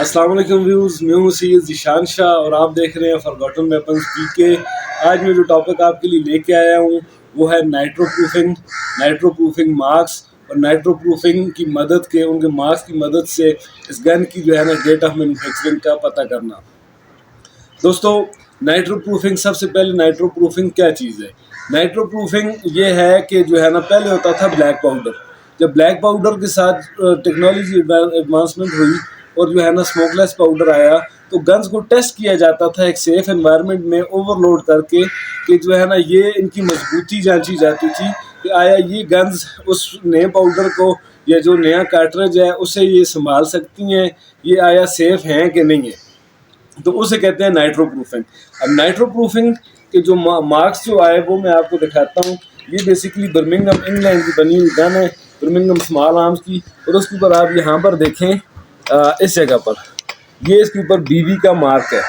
السلام علیکم ویوز، میں ہوں سید ذیشان شاہ اور آپ دیکھ رہے ہیں فارگوٹن ویپنز PK۔ آج میں جو ٹاپک آپ کے لیے لے کے آیا ہوں وہ ہے نائٹرو پروفنگ مارکس اور نائٹرو پروفنگ کی مدد کے ان کے مارکس کی مدد سے اس گن کی جو ہے نا ڈیٹ آف مینوفیکچرنگ کا پتہ کرنا۔ دوستو، نائٹرو پروفنگ، سب سے پہلے نائٹرو پروفنگ کیا چیز ہے؟ نائٹرو پروفنگ یہ ہے کہ جو ہے نا پہلے ہوتا تھا بلیک پاؤڈر۔ جب بلیک پاؤڈر کے ساتھ ٹیکنالوجی ایڈوانسمنٹ ہوئی اور جو ہے نا اسموک لیس پاؤڈر آیا تو گنز کو ٹیسٹ کیا جاتا تھا ایک سیف انوائرمنٹ میں اوور لوڈ کر کے کہ جو ہے نا یہ ان کی مضبوطی جانچی جاتی تھی کہ آیا یہ گنز اس نئے پاؤڈر کو یا جو نیا کارٹرج ہے اسے یہ سنبھال سکتی ہیں، یہ آیا سیف ہیں کہ نہیں ہے، تو اسے کہتے ہیں نائٹرو پروفنگ۔ اب نائٹرو پروفنگ کے جو مارکس جو آئے وہ میں آپ کو دکھاتا ہوں۔ یہ بیسیکلی برمنگھم انگلینڈ کی بنی ہوئی گن ہے، برمنگھم اسمال آرمز کی، اور اس کے اوپر آپ یہاں پر دیکھیں اس جگہ پر یہ اس کے اوپر BB کا مارک ہے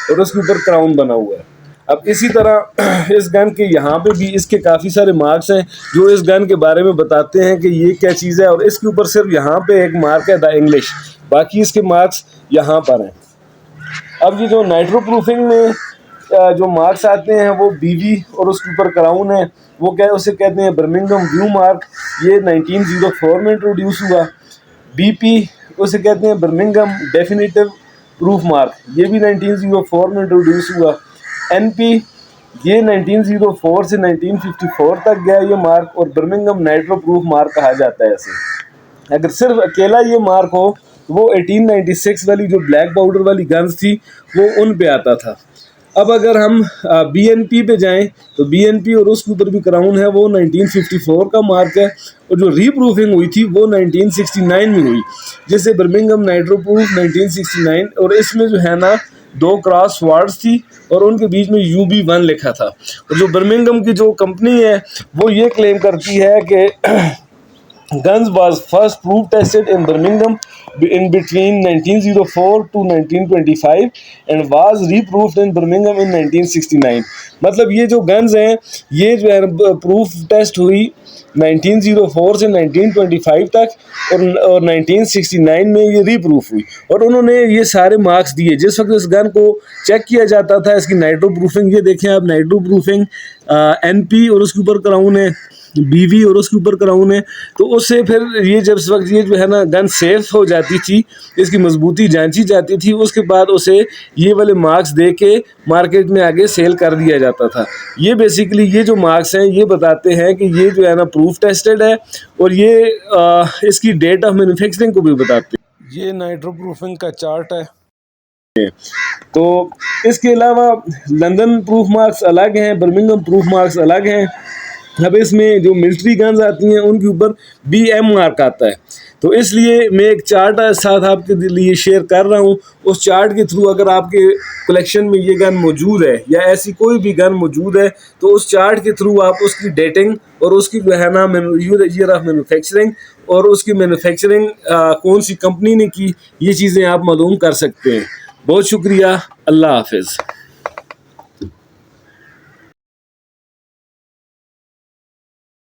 اور اس کے اوپر کراؤن بنا ہوا ہے۔ اب اسی طرح اس گن کے یہاں پہ بھی اس کے کافی سارے مارکس ہیں جو اس گن کے بارے میں بتاتے ہیں کہ یہ کیا چیز ہے، اور اس کے اوپر صرف یہاں پہ ایک مارک ہے دا انگلش، باقی اس کے مارکس یہاں پر ہیں۔ اب یہ جو نائٹرو پروفنگ میں جو مارکس آتے ہیں وہ BB اور اس کے اوپر کراؤن ہے، وہ اسے کہتے ہیں برمنگھم ویو مارک، یہ 1904 میں انٹروڈیوس ہوا۔ BP اسے کہتے ہیں برمنگھم ڈیفینیٹو پروف مارک، یہ بھی 1904 میں انٹروڈیوس ہوا۔ NP یہ 1904 سے 1954 تک گیا یہ مارک، اور برمنگھم نائٹرو پروف مارک کہا جاتا ہے اسے۔ اگر صرف اکیلا یہ مارک ہو تو وہ 1896 والی جو بلیک پاؤڈر والی گنز تھی وہ ان پہ آتا تھا۔ اب اگر ہم BNP پہ جائیں تو BNP اور اس کے اوپر بھی کراؤن ہے، وہ 1954 کا مارک ہے، اور جو ری پروفنگ ہوئی تھی وہ 1969 میں ہوئی، جیسے برمنگھم نائٹرو پروف 1969، اور اس میں جو ہے نا 2 کراس وارڈز تھی اور ان کے بیچ میں UB1 لکھا تھا۔ اور جو برمنگھم کی جو کمپنی ہے وہ یہ کلیم کرتی ہے کہ guns was first proof tested in Birmingham in between 1904 to 1925 and was reproofed in Birmingham in 1969۔ مطلب یہ جو گنز ہیں یہ جو ہے پروف ٹیسٹ ہوئی 1904 سے 1925 تک، اور 1969 میں یہ ری پروف ہوئی، اور انہوں نے یہ سارے مارکس دیے۔ جس وقت اس گن کو چیک کیا جاتا تھا اس کی نائٹرو پروفنگ، یہ دیکھیں آپ نائٹرو پروفنگ NP اور اس کے اوپر کراؤن ہے، BV اور اس کے اوپر کراؤن ہے، تو اس سے پھر یہ جب اس وقت یہ جو ہے نا گن سیف ہو جاتی تھی، اس کی مضبوطی جانچی جاتی تھی، اس کے بعد اسے یہ والے مارکس دے کے مارکیٹ میں آگے سیل کر دیا جاتا تھا۔ یہ بیسیکلی یہ جو مارکس ہیں یہ بتاتے ہیں کہ یہ جو ہے نا پروف ٹیسٹڈ ہے، اور یہ اس کی ڈیٹ آف مینوفیکچرنگ کو بھی بتاتے ہیں۔ یہ نائٹرو پروفنگ کا چارٹ ہے۔ تو اس کے علاوہ لندن پروف مارکس الگ ہیں، برمنگھم پروف مارکس الگ ہیں۔ اب اس میں جو ملٹری گنز آتی ہیں ان کے اوپر BM مارک آتا ہے، تو اس لیے میں ایک چارٹ ساتھ آپ کے لیے شیئر کر رہا ہوں۔ اس چارٹ کے تھرو اگر آپ کے کلیکشن میں یہ گن موجود ہے یا ایسی کوئی بھی گن موجود ہے تو اس چارٹ کے تھرو آپ اس کی ڈیٹنگ اور اس کی جو ہے نا ایئر آف مینوفیکچرنگ اور اس کی مینوفیکچرنگ کون سی کمپنی نے کی، یہ چیزیں آپ معلوم کر سکتے ہیں۔ بہت شکریہ، اللہ حافظ۔